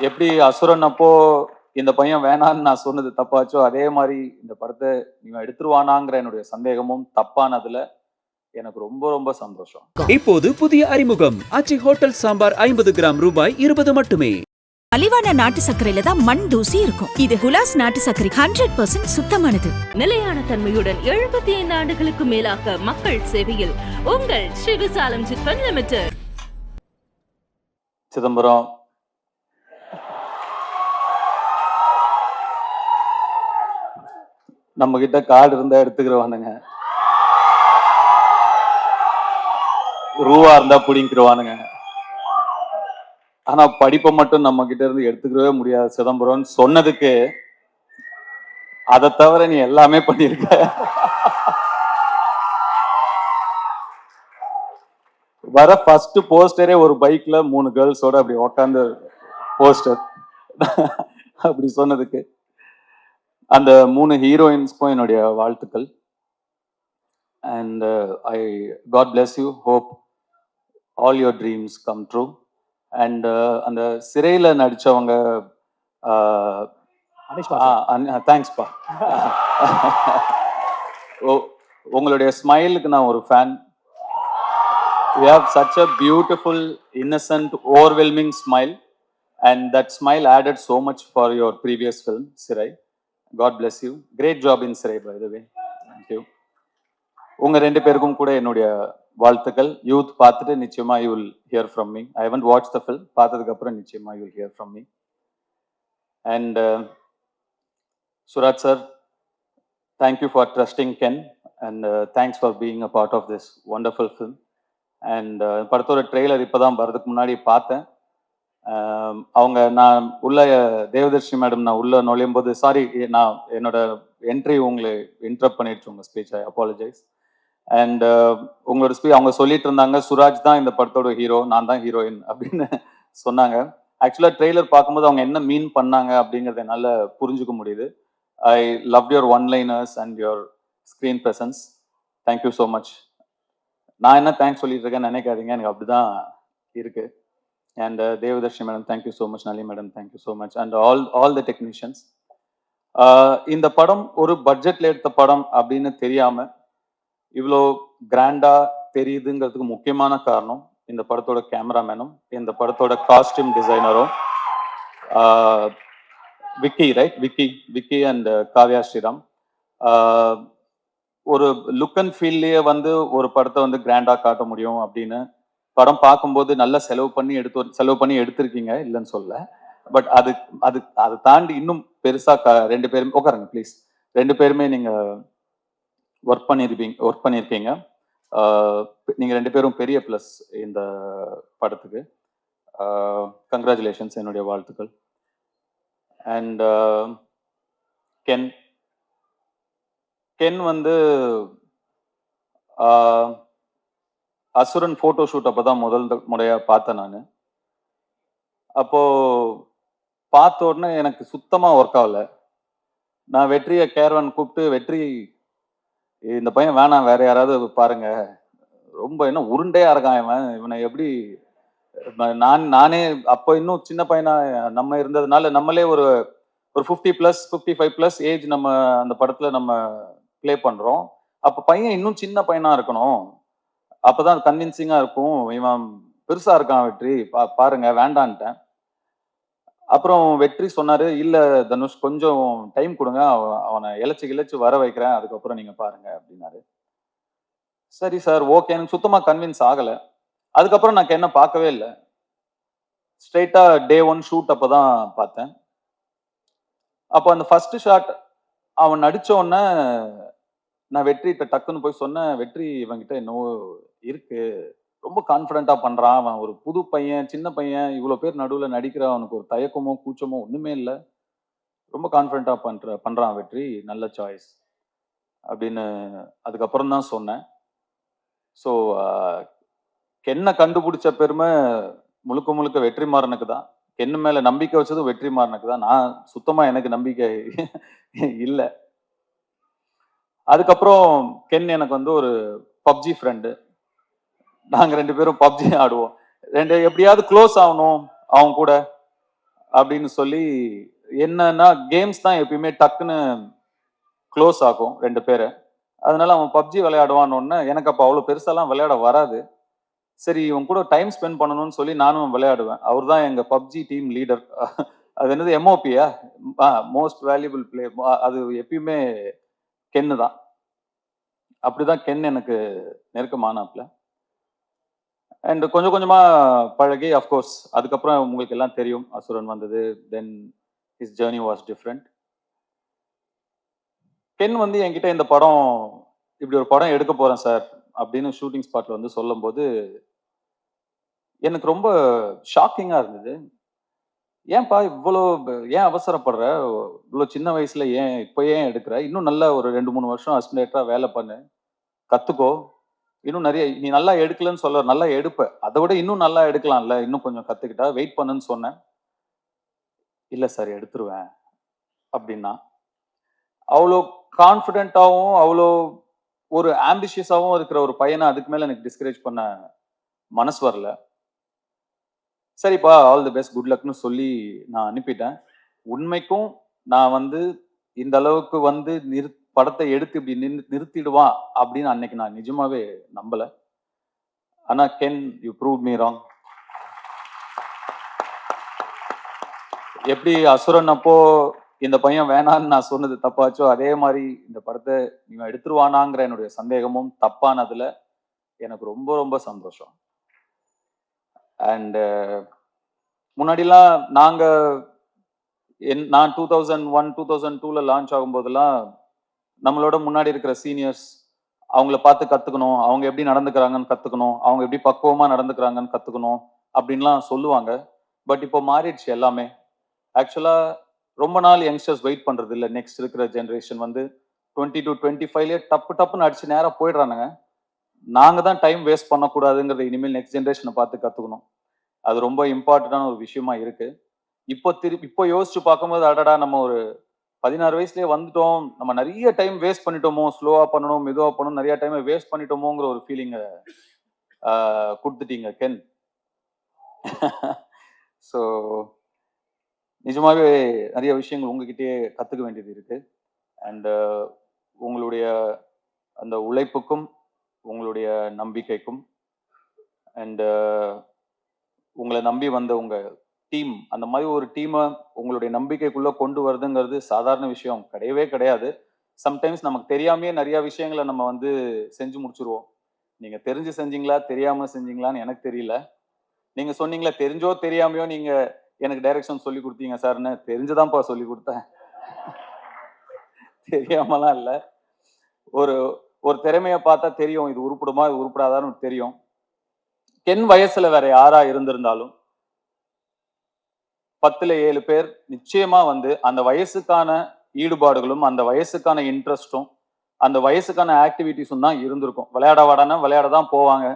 எப்படி அசுரன் அப்போ இந்த பையன் வேணான்னு நான் சொன்னது தப்பாச்சோ, அதே மாதிரி இந்த படத்தை இவன் எடுத்துருவானாங்கிற என்னுடைய சந்தேகமும் தப்பானதுல எனக்கு ரொம்ப ரொம்ப சந்தோஷம். இப்போது புதிய அறிமுகம் ஆச்சி ஹோட்டல் சாம்பார் 50 கிராம் ரூபாய் 20 மட்டுமே. மலிவான நாட்டு சர்க்கரையில தான் மண் தூசி இருக்கும். இது குலாஸ் நாட்டு சர்க்கரை 100% சுத்தமானது. நிலையான தன்மையுடன் 75 ஆண்டுகளுக்கு மேலாக மக்கள் சேவையில் உங்கள் ஸ்ரீ விசாலம் சிட்ஃபண்ட் லிமிடெட். சிதம்பரம் நம்ம கிட்ட கார்டு இருந்தா எடுத்துக்கிறவானுங்க, ரூவா இருந்தா பிடிங்கிருவானுங்க. ஆனா படிப்பை மட்டும் நம்ம கிட்ட இருந்து எடுத்துக்கவே முடியாது சிதம்பரம் சொன்னதுக்கு அதை தவிர நீ எல்லாமே பண்ணிருக்க. வர ஃபர்ஸ்ட் போஸ்டரே ஒரு பைக்ல 3 கேர்ள்ஸோட அப்படி உட்காந்து போஸ்டர் அப்படி சொன்னதுக்கு அந்த 3 ஹீரோயின்ஸ்க்கும் என்னுடைய வாழ்த்துக்கள். And I God bless you, hope all your dreams come true. And அந்த சிறையில் நடித்தவங்க தேங்க்ஸ்பா. உங்களுடைய ஸ்மைலுக்கு நான் ஒரு fan. You have such a beautiful innocent overwhelming smile and that smile added so much for your previous film சிறை. God bless you. Great job in சிறை by the way. Thank you. உங்க 2 பேருக்கும் கூட என்னுடைய வாழ்த்துக்கள். யூத் பார்த்துட்டு நிச்சயமா you will hear from me. I haven't watch the film. பார்த்ததுக்கு அப்புறம் நிச்சயமா you will hear from me. And Suraj sir, thank you for trusting Ken and thanks for being a part of this wonderful film. And படத்தோட trailer இப்போ தான் வரதுக்கு முன்னாடி பார்த்தேன். அவங்க நான் உள்ள தேவதர்ஷி மேடம் நான் உள்ள நுழையும் போது சாரி, நான் என்னோட என்ட்ரி உங்களை இன்டரப்ட் பண்ணிடுச்சு உங்கள் ஸ்பீச். I apologise. அண்ட் உங்களோட ஸ்பீச் அவங்க சொல்லிட்டு இருந்தாங்க, சுராஜ் தான் இந்த படத்தோட ஹீரோ, நான் தான் ஹீரோயின் அப்படின்னு சொன்னாங்க. ஆக்சுவலாக ட்ரெய்லர் பார்க்கும்போது அவங்க என்ன மீன் பண்ணாங்க அப்படிங்கிறத என்னால் புரிஞ்சுக்க முடியுது. I love your one-liners and your screen presence. Thank you so much. நான் என்ன தேங்க்ஸ் சொல்லிட்டு இருக்கேன்னு நினைக்காதீங்க, எனக்கு அப்படிதான் இருக்கு. And Devadarshi madam, thank you so much. Nali madam, thank you so much. And all the technicians. இந்த படம் ஒரு பட்ஜெட்ல எடுத்த படம் அப்படின்னு தெரியாம இவ்வளோ கிராண்டா தெரியுதுங்கிறதுக்கு முக்கியமான காரணம் இந்த படத்தோட கேமராமேனும் இந்த படத்தோட காஸ்டியூம் டிசைனரும் விக்கி, ரைட்? விக்கி அண்ட் காவ்யா ஸ்ரீராம். ஒரு லுக் அண்ட் ஃபீல்லையே வந்து ஒரு படத்தை வந்து கிராண்டா காட்ட முடியும் அப்படின்னு படம் பார்க்கும்போது நல்லா செலவு பண்ணி எடுத்திருக்கீங்க, இல்லைன்னு சொல்ல. பட் அது தாண்டி இன்னும் பெருசா 2 பேருமே உட்காருங்க ப்ளீஸ். 2 பேருமே நீங்க ஒர்க் பண்ணியிருக்கீங்க. நீங்க 2 பேரும் பெரிய பிளஸ் இந்த படத்துக்கு. கங்க்ராச்சுலேஷன்ஸ், என்னுடைய வாழ்த்துக்கள். அண்ட் கென் வந்து அசுரன் போட்டோ ஷூட் அப்பதான் முதல் முறையா பார்த்தேன் நான். அப்போ பார்த்த உடனே எனக்கு சுத்தமா ஒர்க் ஆகல. நான் வெற்றியை கேரவன் கூப்பிட்டு, வெற்றி இந்த பையன் வேணாம், வேற யாராவது பாருங்க, ரொம்ப என்ன உருண்டையா இருக்கான் இவனை எப்படி. நானே அப்போ இன்னும் சின்ன பையனா நம்ம இருந்ததுனால நம்மளே ஒரு 50+ 55+ ஏஜ் நம்ம அந்த படத்துல நம்ம பிளே பண்றோம். அப்ப பையன் இன்னும் சின்ன பையனா இருக்கணும், அப்பதான் கன்வின்சிங்கா இருக்கும். இவன் பெருசா இருக்கான் வெற்றி, பாருங்க, வேண்டான்ட்டேன். அப்புறம் வெற்றி சொன்னாரு, இல்ல தனுஷ் கொஞ்சம் டைம் கொடுங்க, அவனை இழைச்சு வர வைக்கிறேன், அதுக்கப்புறம் நீங்க பாருங்க அப்படின்னாரு. சரி சார், ஓகே. எனக்கு சுத்தமா கன்வின்ஸ் ஆகல. அதுக்கப்புறம் நான் என்ன பார்க்கவே இல்லை. ஸ்ட்ரெயிட்டா டே 1 ஷூட் அப்பதான் பார்த்தேன். அப்போ அந்த ஃபர்ஸ்ட் ஷாட் அவன் நடிச்ச உடனே நான் வெற்றிட்ட டக்குன்னு போய் சொன்னேன், வெற்றி இவன்கிட்ட என்னவோ இருக்கு, ரொம்ப கான்ஃபிடென்ட்டா பண்றான், அவன் ஒரு புது பையன், சின்ன பையன், இவ்வளவு பேர் நடுவுல நடிக்கிற, அவனுக்கு ஒரு தயக்கமோ கூச்சமோ ஒண்ணுமே இல்லை, ரொம்ப கான்ஃபிடென்ட்டா பண்றான் வெற்றி, நல்ல சாய்ஸ் அப்படின்னு அதுக்கப்புறம் தான் சொன்னேன். ஸோ கென்னை கண்டுபிடிச்ச பெருமை முழுக்க வெற்றிமாறனுக்கு தான். கென்னு மேல நம்பிக்கை வச்சதும் வெற்றிமாறனுக்கு தான். நான் சுத்தமா எனக்கு நம்பிக்கை இல்லை. அதுக்கப்புறம் கென் எனக்கு வந்து ஒரு பப்ஜி ஃப்ரெண்டு. நாங்க 2 பேரும் பப்ஜி ஆடுவோம். எப்படியாவது க்ளோஸ் ஆகணும் அவங்க கூட அப்படின்னு சொல்லி என்னன்னா கேம்ஸ் தான் எப்பயுமே டக்குன்னு க்ளோஸ் ஆகும் 2 பேரை. அதனால அவன் பப்ஜி விளையாடுவான்னு எனக்கு அப்போ அவ்வளோ பெருசாலாம் விளையாட வராது. சரி இவன் கூட டைம் ஸ்பெண்ட் பண்ணணும்னு சொல்லி நானும் விளையாடுவேன். அவர் தான் எங்க பப்ஜி டீம் லீடர். அது என்னது எம்ஓபியா? Most valuable player. அது எப்பயுமே கென்னு தான். அப்படிதான் கென் எனக்கு நெருக்கமானாப்ல. அண்ட் கொஞ்சம் கொஞ்சமா பழகி அஃப்கோர்ஸ் அதுக்கப்புறம் உங்களுக்கு எல்லாம் தெரியும் அசுரன் வந்தது. Then his journey was different. Ken வந்து என்கிட்ட இந்த படம் இப்படி ஒரு படம் எடுக்க போறேன் சார் அப்படின்னு ஷூட்டிங் ஸ்பாட்ல வந்து சொல்லும்போது எனக்கு ரொம்ப ஷாக்கிங்கா இருந்தது. ஏன்பா இவ்வளோ ஏன் அவசரப்படுற? இவ்வளோ சின்ன வயசுல ஏன் இப்போ ஏன் எடுக்கிற? இன்னும் நல்லா ஒரு 2-3 வருஷம் அசிஸ்டன்டா வேலை பண்ணு, கத்துக்கோ. இன்னும் நிறைய நீ நல்லா எடுக்கலன்னு சொல்ல, நல்லா எடுப்ப. அதை விட இன்னும் நல்லா எடுக்கலாம்ல, இன்னும் கொஞ்சம் கத்துக்கிட்டா வெயிட் பண்ணுன்னு சொன்னேன். இல்ல சார் எடுத்துருவேன் அப்படின்னா. அவ்வளோ கான்ஃபிடென்ட்டாவும் அவ்வளோ ஒரு ஆம்பிஷியஸாவும் இருக்கிற ஒரு பையனை அதுக்கு மேல எனக்கு டிஸ்கரேஜ் பண்ண மனசு வரல. சரிப்பா ஆல் தி பெஸ்ட் குட் லக்னு சொல்லி நான் அனுப்பிட்டேன். உண்மைக்கும் நான் வந்து இந்த அளவுக்கு வந்து படத்தை எடுத்து இப்படி நிறுத்திடுவான் அப்படின்னு அன்னைக்கு நான் நிஜமாவே நம்பல. ஆனா Ken you prove me wrong. எப்படி அசுரன் அப்போ இந்த பையன் வேணான்னு நான் சொன்னது தப்பாச்சோ அதே மாதிரி இந்த படத்தை இவன் எடுத்துருவானாங்கிற என்னுடைய சந்தேகமும் தப்பானதுல எனக்கு ரொம்ப ரொம்ப சந்தோஷம். அண்ட் முன்னாடிலாம் நான் 2001 2002ல லான்ச் ஆகும்போதெல்லாம் நம்மளோட முன்னாடி இருக்கிற சீனியர்ஸ் அவங்கள பார்த்து கத்துக்கணும், அவங்க எப்படி நடந்துக்கிறாங்கன்னு கத்துக்கணும், அவங்க எப்படி பக்குவமா நடந்துக்கிறாங்கன்னு கத்துக்கணும் அப்படின்லாம் சொல்லுவாங்க. பட் இப்போ மாறிடுச்சு எல்லாமே. ஆக்சுவலா ரொம்ப நாள் யங்ஸ்டர்ஸ் வெயிட் பண்றது இல்லை. நெக்ஸ்ட் இருக்கிற ஜென்ரேஷன் வந்து 20 to 25 டப்புன்னு அடிச்சு நேரா போயிடுறானுங்க. நாங்க தான் டைம் வேஸ்ட் பண்ணக்கூடாதுங்கிறத இனிமேல் நெக்ஸ்ட் ஜென்ரேஷனை பார்த்து கத்துக்கணும். அது ரொம்ப இம்பார்ட்டன்டான ஒரு விஷயமா இருக்கு. இப்போ யோசிச்சு பார்க்கும்போது அடடா நம்ம ஒரு 16 வயசுலயே வந்துட்டோம், நம்ம நிறைய டைம் வேஸ்ட் பண்ணிட்டோமோ, ஸ்லோவா பண்ணணும் மெதுவா பண்ணணும் நிறைய டைம் வேஸ்ட் பண்ணிட்டோமோங்கிற ஒரு ஃபீலிங்கை கொடுத்துட்டீங்க கென். ஸோ நிஜமாவே நிறைய விஷயங்கள் உங்ககிட்டயே கத்துக்க வேண்டியது இருக்கு. அண்ட் உங்களுடைய அந்த உழைப்புக்கும் உங்களுடைய நம்பிக்கைக்கும் அண்ட் உங்களை நம்பி வந்த உங்க டீம், அந்த மாதிரி ஒரு டீமை உங்களுடைய நம்பிக்கைக்குள்ள கொண்டு வருதுங்கிறது சாதாரண விஷயம் கிடையவே கிடையாது. சம்டைம்ஸ் நமக்கு தெரியாமையே நிறைய விஷயங்களை நம்ம வந்து செஞ்சு முடிச்சிருவோம். நீங்க தெரிஞ்சு செஞ்சீங்களா தெரியாம செஞ்சீங்களான்னு எனக்கு தெரியல. நீங்க சொன்னீங்களா தெரிஞ்சோ தெரியாமையோ நீங்க எனக்கு டைரக்ஷன் சொல்லி கொடுத்தீங்க சார்னு. தெரிஞ்சுதான்ப்பா சொல்லி கொடுத்தேன், தெரியாமலாம் இல்லை. ஒரு ஒரு திறமையை பார்த்தா தெரியும் இது உருப்படுமா இது உருப்படாதான்னு தெரியும். கென் வயசுல வேற யாரா இருந்திருந்தாலும் 10ல 7 பேர் நிச்சயமா வந்து அந்த வயசுக்கான ஈடுபாடுகளும் அந்த வயசுக்கான இன்ட்ரெஸ்டும் அந்த வயசுக்கான ஆக்டிவிட்டிஸும் தான் இருந்திருக்கும். விளையாட வாடானா விளையாட தான் போவாங்க,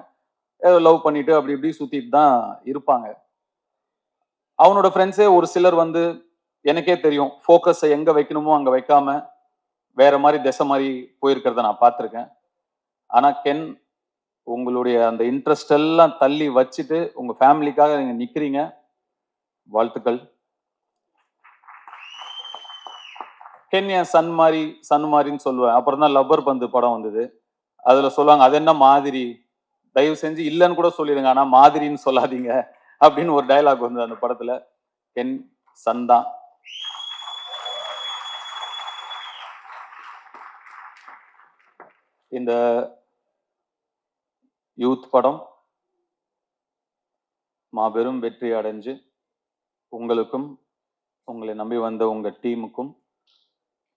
லவ் பண்ணிட்டு அப்படி இப்படி சுத்திட்டு தான் இருப்பாங்க. அவனோட ஃப்ரெண்ட்ஸே ஒரு சிலர் வந்து எனக்கே தெரியும் ஃபோக்கஸை எங்க வைக்கணுமோ அங்க வைக்காம வேற மாதிரி திசை மாதிரி போயிருக்கிறத நான் பார்த்துருக்கேன். ஆனா கென் உங்களுடைய அந்த இன்ட்ரெஸ்ட் எல்லாம் தள்ளி வச்சுட்டு உங்க ஃபேமிலிக்காக நீங்க நிக்கிறீங்க. வாழ்த்துக்கள். கென் என் சன் மாதிரின்னு சொல்லுவேன். அப்புறம் தான் லப்பர் பந்து படம் வந்தது. அதுல சொல்லுவாங்க அது என்ன மாதிரி, தயவு செஞ்சு இல்லைன்னு கூட சொல்லிடுங்க ஆனா மாதிரின்னு சொல்லாதீங்க அப்படின்னு ஒரு டயலாக் வந்தது அந்த படத்துல. கென் சன் தான். இந்த யூத் படம் மாபெரும் வெற்றி அடைஞ்சு உங்களுக்கும் உங்களை நம்பி வந்த உங்க டீமுக்கும்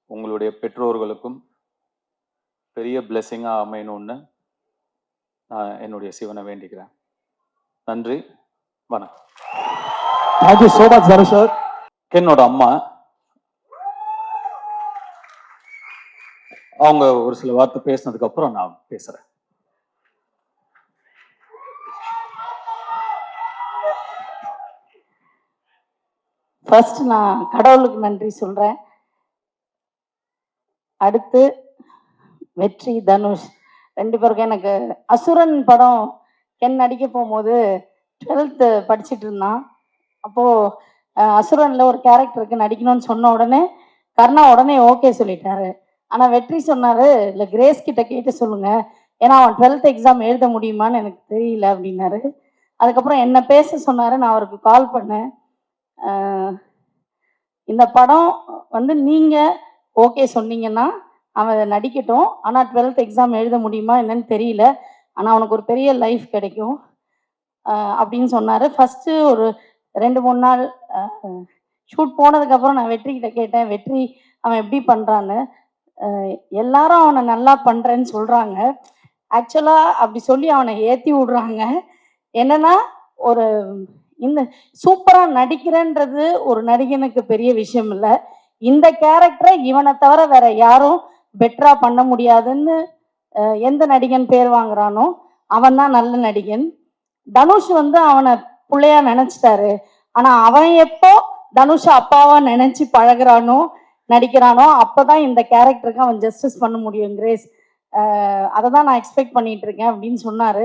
உங்களுடைய பெற்றோர்களுக்கும் பெரிய பிளெஸிங்கா அமையணும்னு நான் என்னுடைய சிவனை வேண்டிக்கிறேன். நன்றி, வணக்கம். Thank you so much Dhanush sir. என்னோட அம்மா அவங்க ஒரு சில வார்த்தை பேசினதுக்கு அப்புறம் நான் பேசுறேன். ஃபர்ஸ்ட் நான் கடவுளுக்கு நன்றி சொல்றேன். அடுத்து வெற்றி, தனுஷ் 2 பேருக்கும். எனக்கு அசுரன் படம் கென் நடிக்க போகும்போது 12th படிச்சுட்டு இருந்தான். அப்போது அசுரனில் ஒரு கேரக்டருக்கு நடிக்கணும்னு சொன்ன உடனே கர்ணா உடனே ஓகே சொல்லிட்டாரு. ஆனால் வெற்றி சொன்னார், இல்லை கிரேஸ் கிட்ட கேட்டு சொல்லுங்கள், ஏன்னா அவன் 12th எக்ஸாம் எழுத முடியுமான்னு எனக்கு தெரியல அப்படின்னாரு. அதுக்கப்புறம் என்ன பேச சொன்னார். நான் அவருக்கு கால் பண்ணேன். இந்த படம் வந்து நீங்கள் ஓகே சொன்னீங்கன்னா அவன் நடிக்கட்டும், ஆனால் 12th எக்ஸாம் எழுத முடியுமா என்னன்னு தெரியல, ஆனால் அவனுக்கு ஒரு பெரிய லைஃப் கிடைக்கும் அப்படின்னு சொன்னார். ஃபஸ்ட்டு ஒரு 2-3 நாள் ஷூட் போனதுக்கப்புறம் நான் வெற்றிக்கிட்ட கேட்டேன், வெற்றி அவன் எப்படி பண்ணுறான்னு. எல்லாரும் அவனை நல்லா பண்ணுறேன்னு சொல்கிறாங்க. ஆக்சுவலாக அப்படி சொல்லி அவனை ஏற்றி விடுறாங்க. என்னென்னா, ஒரு இந்த சூப்பராக நடிக்கிறேன்றது ஒரு நடிகனுக்கு பெரிய விஷயம் இல்லை. இந்த கேரக்டரை இவனை தவிர வேற யாரும் பெட்டராக பண்ண முடியாதுன்னு எந்த நடிகன் பேர் வாங்குறானோ அவன் தான் நல்ல நடிகன். தனுஷ் வந்து அவனை பிள்ளையா நினச்சிட்டாரு. ஆனால் அவன் எப்போ தனுஷ் அப்பாவா நினச்சி பழகிறானோ நடிக்கிறானோ அப்போ தான் இந்த கேரக்டருக்கு அவன் ஜஸ்டிஸ் பண்ண முடியும் கிரேஸ். அதை தான் நான் எக்ஸ்பெக்ட் பண்ணிட்டு இருக்கேன் அப்படின்னு சொன்னார்.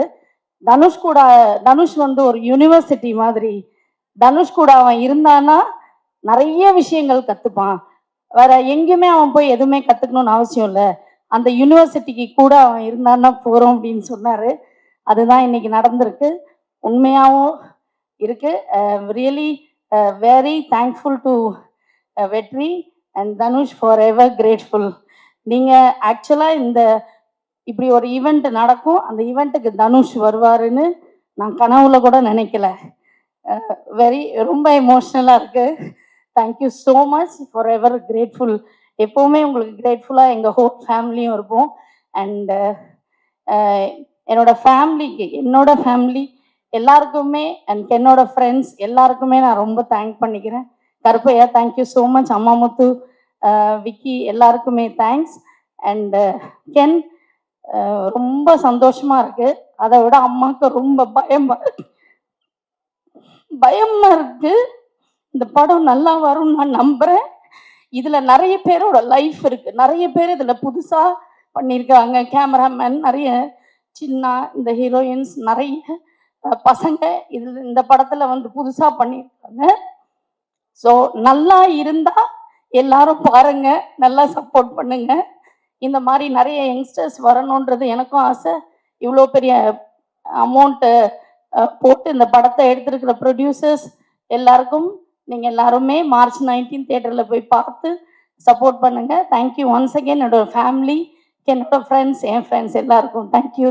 தனுஷ் வந்து ஒரு யூனிவர்சிட்டி மாதிரி. தனுஷ் கூட அவன் இருந்தான்னா நிறைய விஷயங்கள் கற்றுப்பான். வேற எங்கேயுமே அவன் போய் எதுவுமே கற்றுக்கணும்னு அவசியம் இல்லை. அந்த யூனிவர்சிட்டிக்கு கூட அவன் இருந்தான்னா போகிறோம் அப்படின்னு சொன்னார். அதுதான் இன்னைக்கு நடந்திருக்கு. உண்மையாகவும் இருக்கு. ரியலி வெரி தேங்க்ஃபுல் டு வெற்றி and Dhanush for ever grateful. நீங்கள் ஆக்சுவலாக இந்த இப்படி ஒரு ஈவெண்ட் நடக்கும், அந்த ஈவெண்ட்டுக்கு தனுஷ் வருவாருன்னு நான் கனவுல கூட நினைக்கல. ரொம்ப எமோஷ்னலாக இருக்குது. Thank you so much, for ever grateful. எப்போவுமே உங்களுக்கு கிரேட்ஃபுல்லாக எங்கள் ஹோல் ஃபேமிலியும் இருப்போம். அண்ட் என்னோட ஃபேமிலி எல்லாருக்குமே அண்ட் என்னோட ஃப்ரெண்ட்ஸ் எல்லாருக்குமே நான் ரொம்ப தேங்க் பண்ணிக்கிறேன். Karuppaiya thank you so much, Ammamuthu, Vicky எல்லாருக்குமே தேங்க்ஸ். அண்ட் கென் ரொம்ப சந்தோஷமாக இருக்குது. அதை விட அம்மாவுக்கு ரொம்ப பயமாக இருக்குது. இந்த படம் நல்லா வரும்னு நான் நம்புகிறேன். இதில் நிறைய பேரோட லைஃப் இருக்குது. நிறைய பேர் இதில் புதுசாக பண்ணியிருக்காங்க. கேமராமேன் நிறைய சின்ன, இந்த ஹீரோயின்ஸ் நிறைய பசங்க இந்த படத்தில் வந்து புதுசாக பண்ணியிருக்காங்க. ஸோ நல்லா இருந்தால் எல்லாரும் பாருங்க, நல்லா சப்போர்ட் பண்ணுங்க. இந்த மாதிரி நிறைய யங்ஸ்டர்ஸ் வரணுன்றது எனக்கும் ஆசை. இவ்வளோ பெரிய அமௌண்ட்டு போட்டு இந்த படத்தை எடுத்திருக்கிற ப்ரொடியூசர்ஸ் எல்லாருக்கும் நீங்கள் எல்லாருமே March 19 தியேட்டரில் போய் பார்த்து சப்போர்ட் பண்ணுங்கள். Thank you once again. என்னோட ஃபேமிலி, என்னோட ஃப்ரெண்ட்ஸ், என் ஃப்ரெண்ட்ஸ் எல்லாருக்கும் தேங்க்யூ.